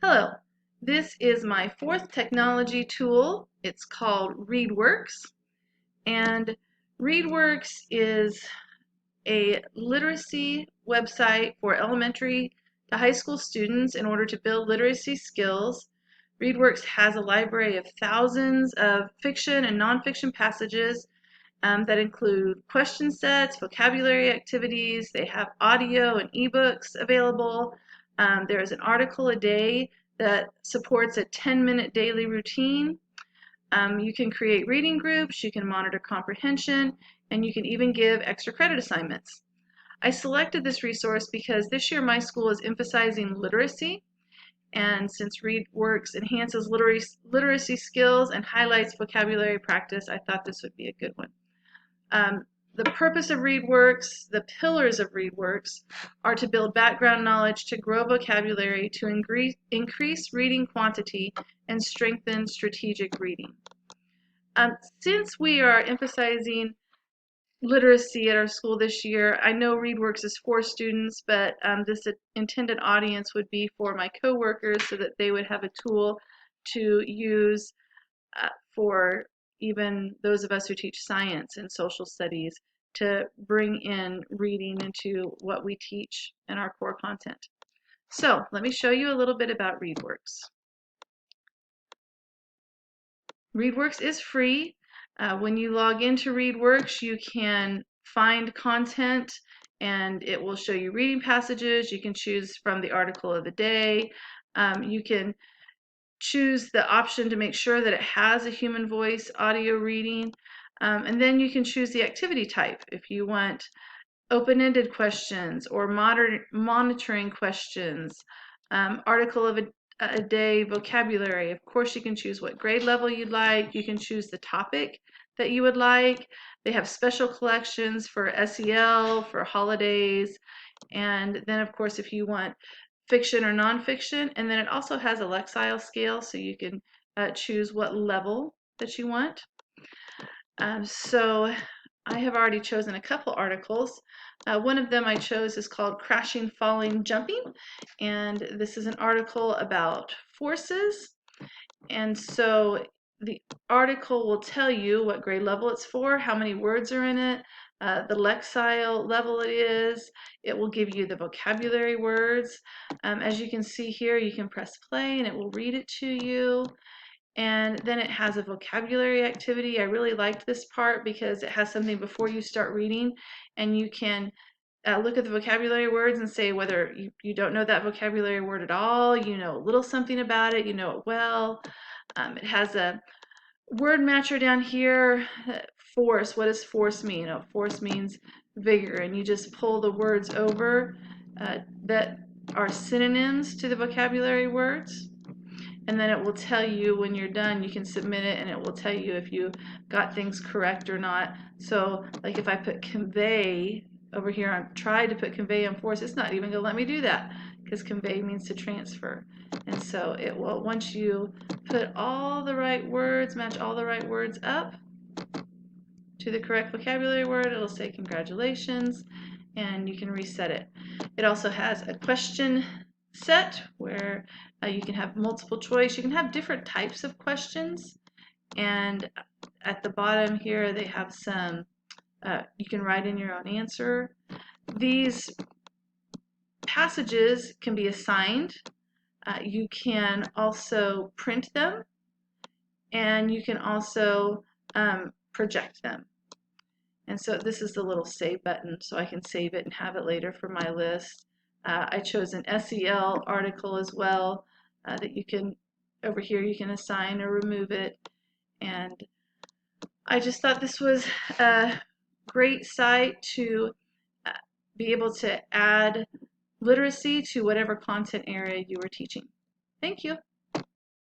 Hello, this is my fourth technology tool. It's called ReadWorks, and ReadWorks is a literacy website for elementary to high school students in order to build literacy skills. ReadWorks has a library of thousands of fiction and nonfiction passages that include question sets, vocabulary activities. They have audio and ebooks available. There is an article a day that supports a 10-minute daily routine. You can create reading groups, you can monitor comprehension, and you can even give extra credit assignments. I selected this resource because this year my school is emphasizing literacy, and since ReadWorks enhances literacy skills and highlights vocabulary practice, I thought this would be a good one. The purpose of ReadWorks, the pillars of ReadWorks, are to build background knowledge, to grow vocabulary, to increase reading quantity, and strengthen strategic reading. Since we are emphasizing literacy at our school this year, I know ReadWorks is for students, but this intended audience would be for my coworkers so that they would have a tool to use for even those of us who teach science and social studies to bring in reading into what we teach in our core content. So let me show you a little bit about ReadWorks. ReadWorks is free. When you log into ReadWorks, you can find content and it will show you reading passages. You can choose from the article of the day. You can choose the option to make sure that it has a human voice audio reading, and then you can choose the activity type. If you want open-ended questions or monitoring questions, article of a day vocabulary. Of course, you can choose what grade level you'd like. You can choose the topic that you would like. They have special collections for SEL, for holidays, and then of course if you want fiction or nonfiction, and then it also has a Lexile scale, so you can choose what level that you want. So I have already chosen a couple articles. One of them I chose is called Crashing, Falling, Jumping, and this is an article about forces. And so the article will tell you what grade level it's for, how many words are in it, the Lexile level it is. It will give you the vocabulary words. As you can see here, you can press play and it will read it to you. And then it has a vocabulary activity. I really liked this part because it has something before you start reading, and you can look at the vocabulary words and say whether you don't know that vocabulary word at all, you know a little something about it, you know it well. It has a word matcher down here. Force, what does force mean? You know, force means vigor, and you just pull the words over that are synonyms to the vocabulary words, and then it will tell you when you're done. You can submit it and it will tell you if you got things correct or not. So like if I put convey over here, I tried to put convey and force, it's not even going to let me do that because convey means to transfer. And so it will, once you put all the right words, match all the right words up to the correct vocabulary word, it'll say congratulations, and you can reset it. It also has a question set where you can have multiple choice. You can have different types of questions, and at the bottom here they have some, you can write in your own answer. These passages can be assigned. You can also print them, and you can also project them. And so this is the little save button, so I can save it and have it later for my list. I chose an SEL article as well that you can, over here you can assign or remove it. And I just thought this was a great site to be able to add literacy to whatever content area you were teaching. Thank you.